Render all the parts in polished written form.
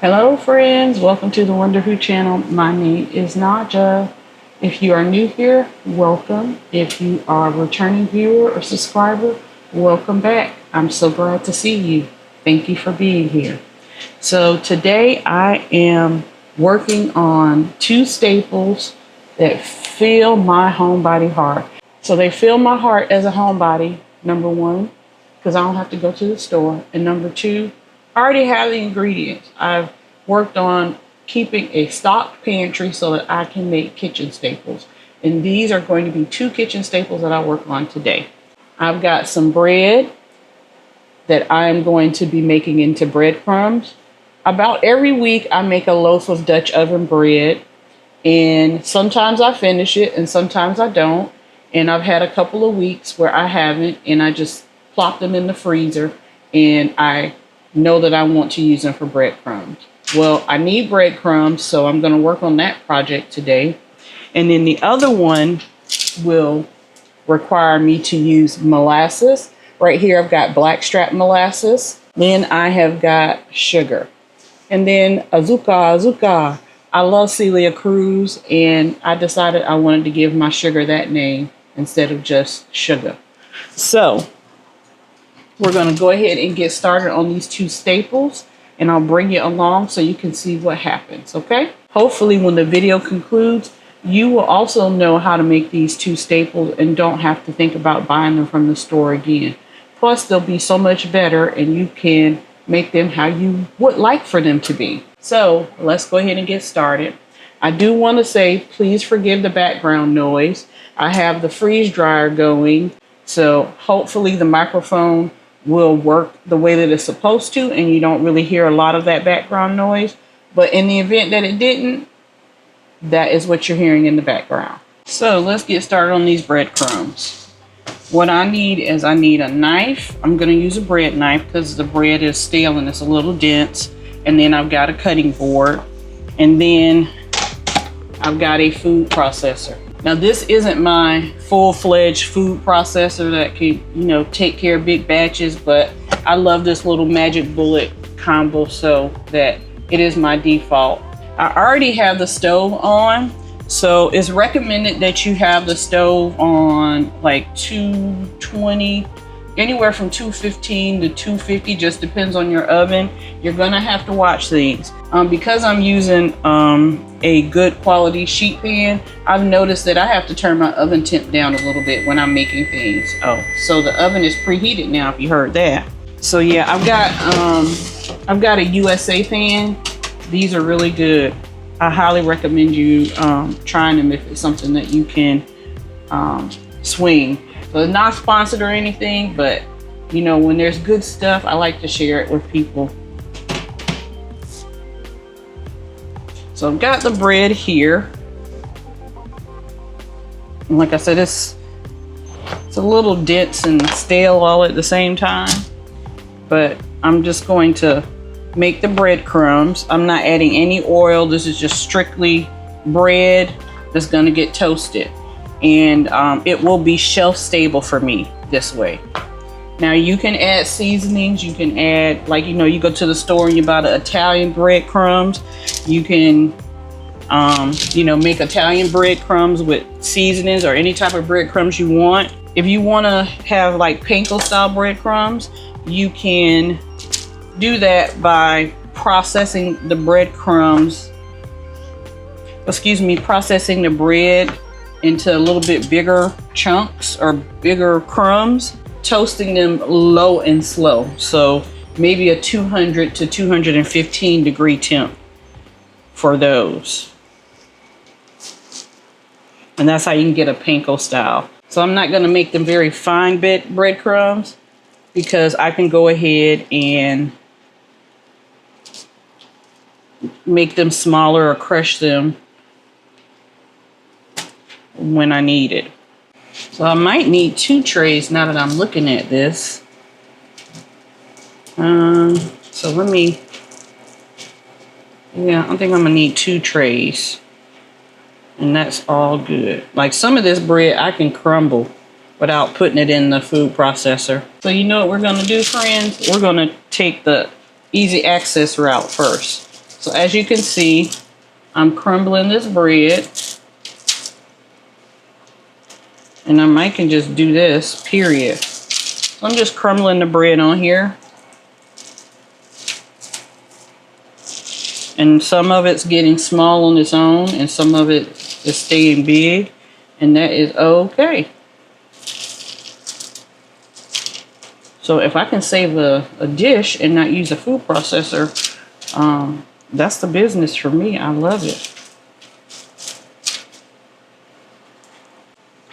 Hello friends, welcome to the Wonder Who channel. My name is Naja. If you are new here, welcome. If you are a returning viewer or subscriber, welcome back. I'm so glad to see you. Thank you for being here. So today I am working on two staples that fill my homebody heart. So they fill my heart as a homebody, number one, because I don't have to go to the store. And number two, I already have the ingredients. I've worked on keeping a stocked pantry so that I can make kitchen staples. And these are going to be two kitchen staples that I work on today. I've got some bread that I'm going to be making into breadcrumbs. About every week I make a loaf of Dutch oven bread, and sometimes I finish it and sometimes I don't. And I've had a couple of weeks where I haven't, and I just plop them in the freezer, and I know that I want to use them for breadcrumbs. Well, I need breadcrumbs, so I'm going to work on that project today. And then the other one will require me to use molasses. Right here I've got blackstrap molasses. Then I have got sugar. And then azúcar. I love Celia Cruz, and I decided I wanted to give my sugar that name instead of just sugar. So we're going to go ahead and get started on these two staples, and I'll bring you along so you can see what happens, okay? Hopefully when the video concludes, you will also know how to make these two staples and don't have to think about buying them from the store again. Plus, they'll be so much better, and you can make them how you would like for them to be. So let's go ahead and get started. I do want to say, please forgive the background noise. I have the freeze dryer going, so hopefully the microphone will work the way that it's supposed to, and you don't really hear a lot of that background noise. But in the event that it didn't, that is what you're hearing in the background. So let's get started on these breadcrumbs. What I need is I need a knife. I'm going to use a bread knife because the bread is stale and it's a little dense. And then I've got a cutting board. And then I've got a food processor. Now this isn't my full-fledged food processor that can, take care of big batches, but I love this little magic bullet combo so that it is my default. I already have the stove on, so it's recommended that you have the stove on like 220, anywhere from 215 to 250, just depends on your oven. You're gonna have to watch these. Because I'm using a good quality sheet pan, I've noticed that I have to turn my oven temp down a little bit when I'm making things. Oh, so the oven is preheated now, if you heard that. So yeah, I've got a USA pan. These are really good. I highly recommend you trying them if it's something that you can swing. So it's not sponsored or anything, but when there's good stuff, I like to share it with people. So I've got the bread here. And like I said, it's a little dense and stale all at the same time, but I'm just going to make the breadcrumbs. I'm not adding any oil. This is just strictly bread that's going to get toasted. And it will be shelf stable for me this way. Now you can add seasonings. You can add, you go to the store and you buy the Italian breadcrumbs. You can, make Italian breadcrumbs with seasonings or any type of breadcrumbs you want. If you want to have like panko style breadcrumbs, you can do that by processing the processing the bread into a little bit bigger chunks or bigger crumbs, toasting them low and slow. So maybe a 200 to 215 degree temp for those. And that's how you can get a panko style. So I'm not going to make them very fine breadcrumbs because I can go ahead and make them smaller or crush them when I need it. So I might need two trays now that I'm looking at this. So let me, I think I'm gonna need two trays, and that's all good. Like some of this bread I can crumble without putting it in the food processor. So you know what we're gonna do, friends? We're gonna take the easy access route first. So as you can see, I'm crumbling this bread. And I can just do this, period. So I'm just crumbling the bread on here. And some of it's getting small on its own, and some of it is staying big, and that is okay. So if I can save a dish and not use a food processor, that's the business for me. I love it.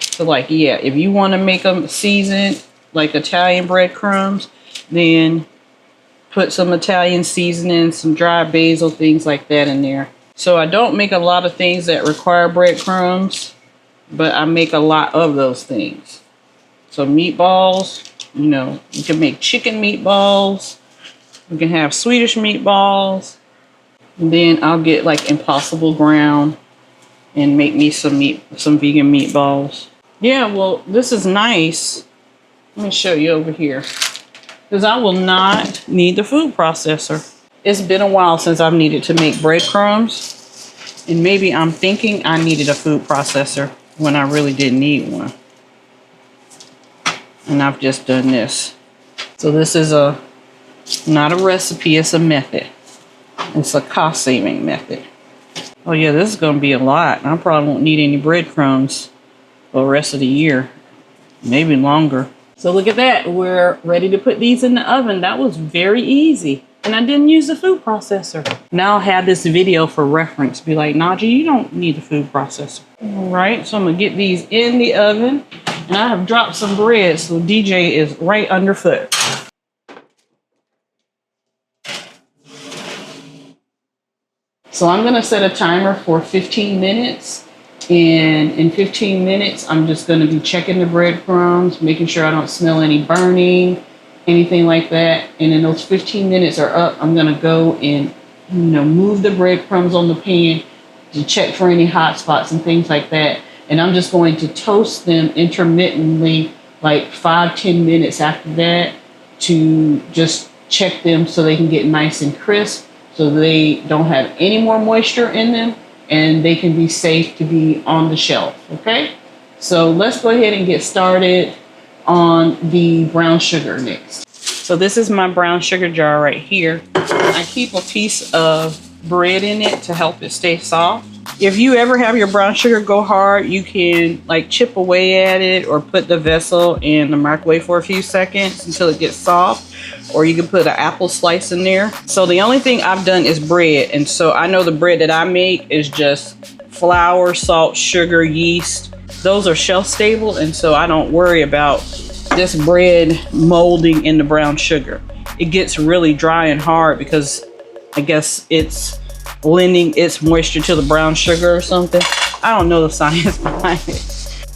So like, yeah, if you want to make them seasoned like Italian breadcrumbs, then put some Italian seasoning, some dried basil, things like that in there. So I don't make a lot of things that require breadcrumbs, but I make a lot of those things. So meatballs, you know, you can make chicken meatballs. You can have Swedish meatballs. And then I'll get like Impossible ground and make me some vegan meatballs. Yeah, well, this is nice. Let me show you over here. Because I will not need the food processor. It's been a while since I've needed to make breadcrumbs. And maybe I'm thinking I needed a food processor when I really didn't need one. And I've just done this. So this is not a recipe, it's a method. It's a cost saving method. Oh yeah, this is going to be a lot. I probably won't need any breadcrumbs for the rest of the year. Maybe longer. So look at that. We're ready to put these in the oven. That was very easy. And I didn't use the food processor. Now I'll have this video for reference. Be like, Naja, you don't need the food processor. All right, so I'm going to get these in the oven. And I have dropped some bread, so DJ is right underfoot. So I'm going to set a timer for 15 minutes. And in 15 minutes, I'm just going to be checking the breadcrumbs, making sure I don't smell any burning, anything like that. And then those 15 minutes are up, I'm going to go and, move the breadcrumbs on the pan to check for any hot spots and things like that. And I'm just going to toast them intermittently, like 5-10 minutes after that, to just check them so they can get nice and crisp, so they don't have any more moisture in them, and they can be safe to be on the shelf, okay? So let's go ahead and get started on the brown sugar next. So this is my brown sugar jar right here. I keep a piece of bread in it to help it stay soft. If you ever have your brown sugar go hard, you can like chip away at it or put the vessel in the microwave for a few seconds until it gets soft. Or you can put an apple slice in there. So the only thing I've done is bread. And so I know the bread that I make is just flour, salt, sugar, yeast. Those are shelf stable. And so I don't worry about this bread molding in the brown sugar. It gets really dry and hard because I guess it's lending its moisture to the brown sugar or something. I don't know the science behind it.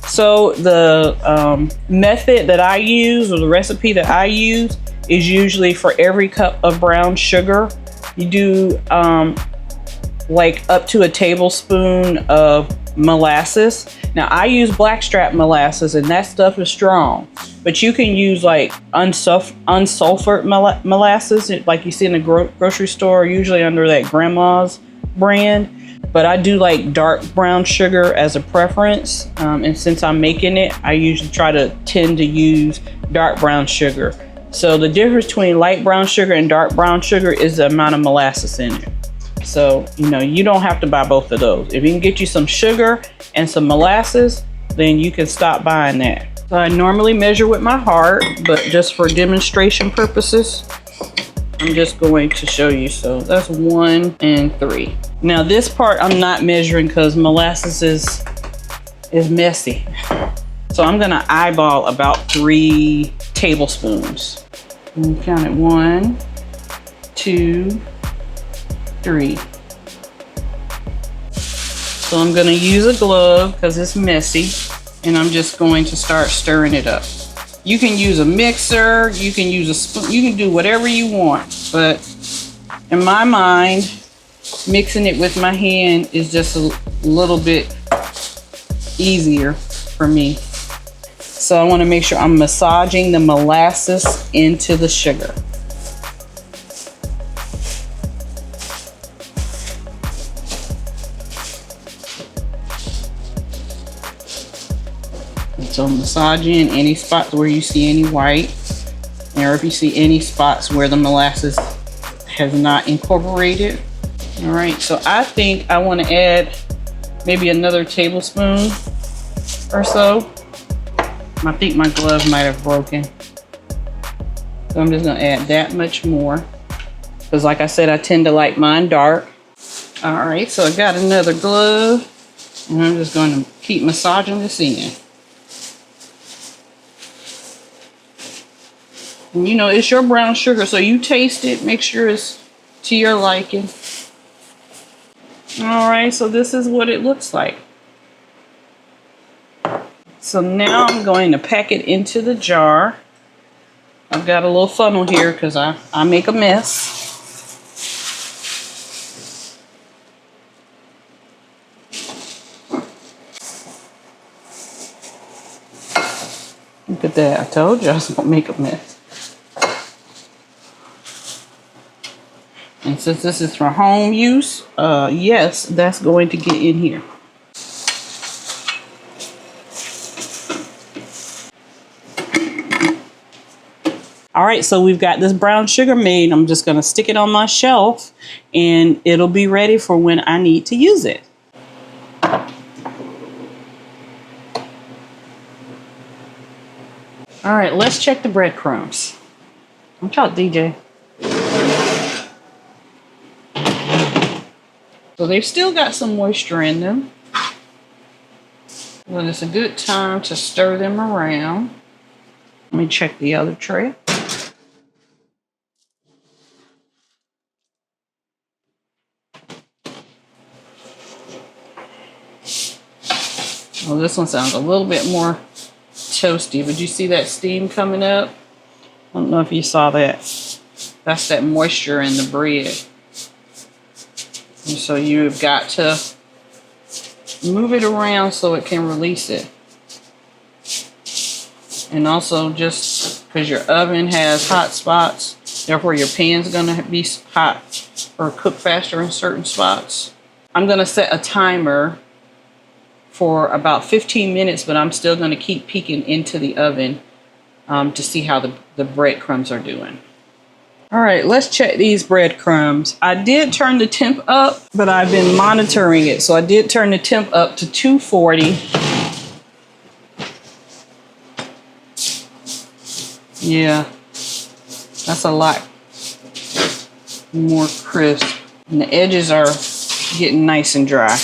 So the method that I use, or the recipe that I use, is usually for every cup of brown sugar, you do like up to a tablespoon of molasses. Now I use blackstrap molasses, and that stuff is strong, but you can use like unsulfured molasses like you see in the grocery store, usually under that grandma's brand. But I do like dark brown sugar as a preference, and since I'm making it, I usually tend to use dark brown sugar. So the difference between light brown sugar and dark brown sugar is the amount of molasses in it. So, you don't have to buy both of those. If you can get you some sugar and some molasses, then you can stop buying that. So I normally measure with my heart, but just for demonstration purposes, I'm just going to show you. So that's 1 and 3. Now this part I'm not measuring because molasses is messy. So I'm gonna eyeball about 3 tablespoons. And count it 1, 2, 3. So I'm going to use a glove because it's messy, and I'm just going to start stirring it up. You can use a mixer, you can use a spoon, you can do whatever you want, but in my mind, mixing it with my hand is just a little bit easier for me. So I want to make sure I'm massaging the molasses into the sugar. So massage in any spots where you see any white, or if you see any spots where the molasses has not incorporated. All right, so I think I want to add maybe another tablespoon or so. I think my glove might have broken. So I'm just gonna add that much more. Because like I said, I tend to like mine dark. All right, so I got another glove and I'm just going to keep massaging this in. And you know, it's your brown sugar, so you taste it, make sure it's to your liking. All right, so this is what it looks like. So now I'm going to pack it into the jar. I've got a little funnel here because I make a mess. Look at that, I told you I was gonna make a mess. And since this is for home use, yes, that's going to get in here. All right, so we've got this brown sugar made. I'm just gonna stick it on my shelf and it'll be ready for when I need to use it. All right, let's check the breadcrumbs. Watch out, DJ. So they've still got some moisture in them. Well, it's a good time to stir them around. Let me check the other tray. Well, this one sounds a little bit more toasty, but you see that steam coming up? I don't know if you saw that. That's that moisture in the bread. And so you've got to move it around so it can release it. And also, just because your oven has hot spots, therefore your pan's gonna be hot or cook faster in certain spots. I'm gonna set a timer for about 15 minutes, but I'm still gonna keep peeking into the oven to see how the breadcrumbs are doing. All right, let's check these breadcrumbs. I did turn the temp up, but I've been monitoring it. So I did turn the temp up to 240. Yeah, that's a lot more crisp. And the edges are getting nice and dry.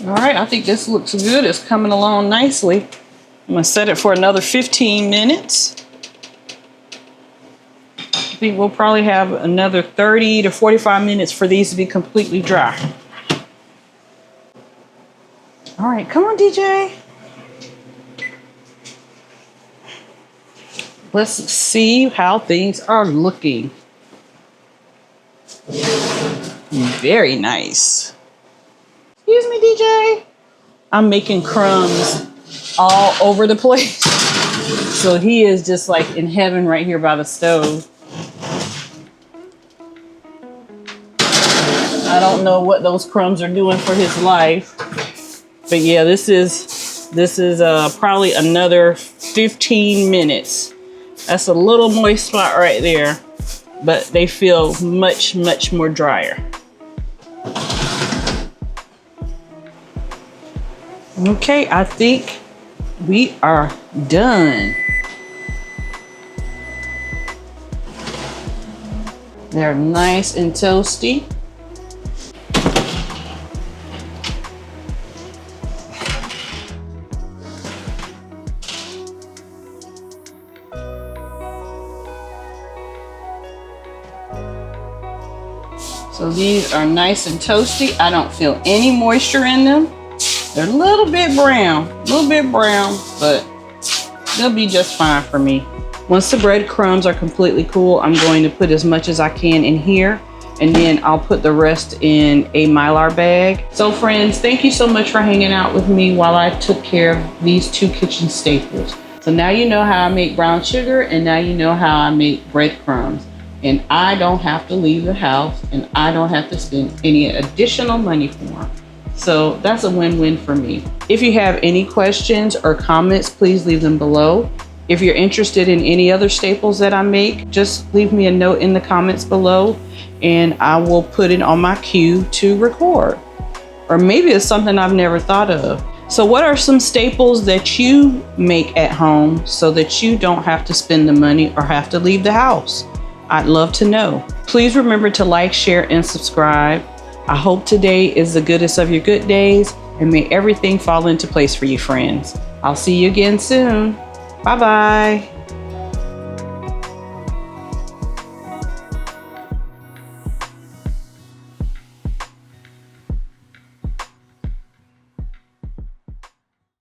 All right, I think this looks good. It's coming along nicely. I'm gonna set it for another 15 minutes. I think we'll probably have another 30 to 45 minutes for these to be completely dry. All right, come on, DJ. Let's see how things are looking. Very nice. Excuse me, DJ. I'm making crumbs all over the place. So he is just like in heaven right here by the stove. I don't know what those crumbs are doing for his life. But yeah, this is probably another 15 minutes. That's a little moist spot right there, but they feel much, much more drier. Okay, I think we are done. They're nice and toasty. So these are nice and toasty. I don't feel any moisture in them. They're a little bit brown, but they'll be just fine for me. Once the breadcrumbs are completely cool, I'm going to put as much as I can in here, and then I'll put the rest in a Mylar bag. So friends, thank you so much for hanging out with me while I took care of these two kitchen staples. So now you know how I make brown sugar, and now you know how I make breadcrumbs. And I don't have to leave the house, and I don't have to spend any additional money for them. So that's a win-win for me. If you have any questions or comments, please leave them below. If you're interested in any other staples that I make, just leave me a note in the comments below and I will put it on my queue to record. Or maybe it's something I've never thought of. So what are some staples that you make at home so that you don't have to spend the money or have to leave the house? I'd love to know. Please remember to like, share, and subscribe. I hope today is the goodest of your good days, and may everything fall into place for you, friends. I'll see you again soon. Bye-bye.